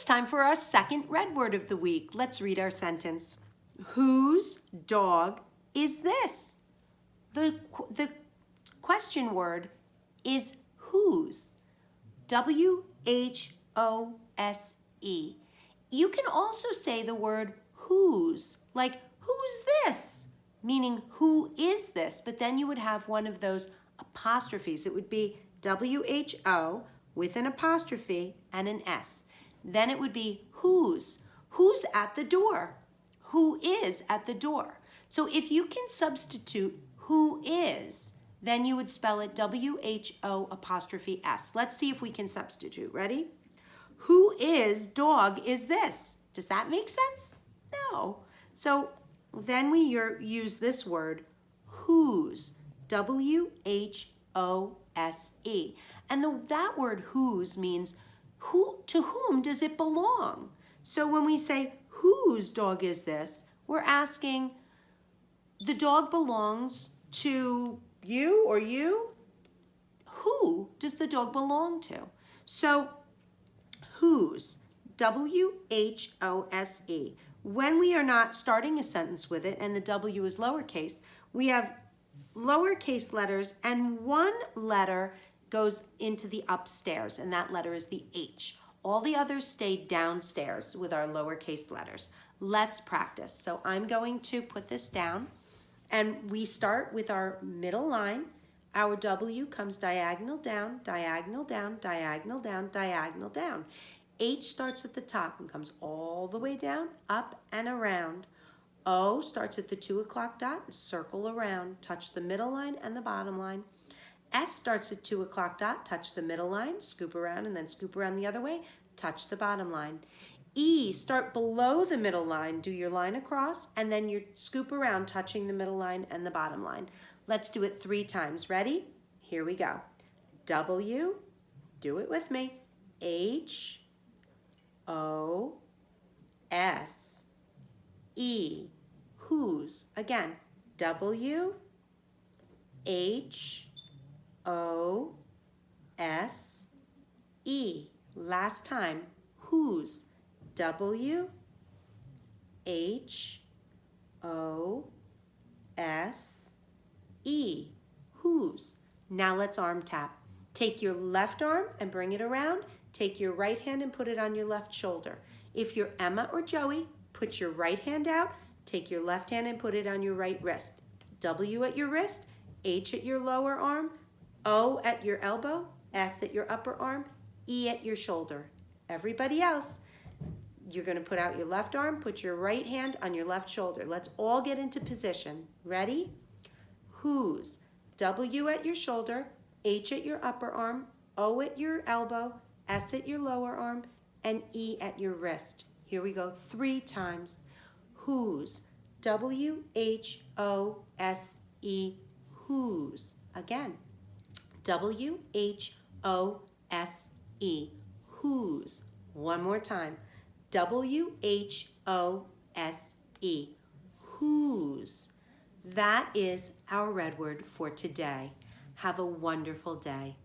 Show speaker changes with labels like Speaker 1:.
Speaker 1: It's time for our second red word of the week. Let's read our sentence. Whose dog is this? The question word is whose. W-H-O-S-E. You can also say the word whose, like who's this? Meaning who is this? But then you would have one of those apostrophes. It would be W-H-O with an apostrophe and an S. Then it would be whose. Who's at the door? Who is at the door? So if you can substitute who is, then you would spell it W-H-O apostrophe S. Let's see if we can substitute. Ready? Who is dog is this? Does that make sense? No. So then we use this word whose. W-H-O-S-E. And that word whose means to whom does it belong? So when we say whose dog is this, we're asking the dog belongs to you or you? Who does the dog belong to? So whose, W-H-O-S-E. When we are not starting a sentence with it and the W is lowercase, we have lowercase letters and one letter goes into the upstairs, and that letter is the H. All the others stay downstairs with our lowercase letters. Let's practice. So I'm going to put this down, and we start with our middle line. Our W comes diagonal down, diagonal down, diagonal down, diagonal down. H starts at the top and comes all the way down, up and around. O starts at the 2 o'clock dot and circle around, touch the middle line and the bottom line. S starts at 2 o'clock dot, touch the middle line, scoop around and then scoop around the other way, touch the bottom line. E, start below the middle line, do your line across, and then you scoop around, touching the middle line and the bottom line. Let's do it 3 times. Ready? Here we go. W, do it with me, H, O, S, E, whose. Again, W, H, O, S, E. Last time, whose. W, H, O, S, E. Whose. Now let's arm tap. Take your left arm and bring it around. Take your right hand and put it on your left shoulder. If you're Emma or Joey, put your right hand out. Take your left hand and put it on your right wrist. W at your wrist, H at your lower arm, O at your elbow, S at your upper arm, E at your shoulder. Everybody else, you're going to put out your left arm, put your right hand on your left shoulder. Let's all get into position. Ready? Whose. W at your shoulder, H at your upper arm, O at your elbow, S at your lower arm, and E at your wrist. Here we go 3 times. Whose. W-H-O-S-E. Whose. Again. W-H-O-S-E. Whose. One more time. W-H-O-S-E. Whose. That is our red word for today. Have a wonderful day.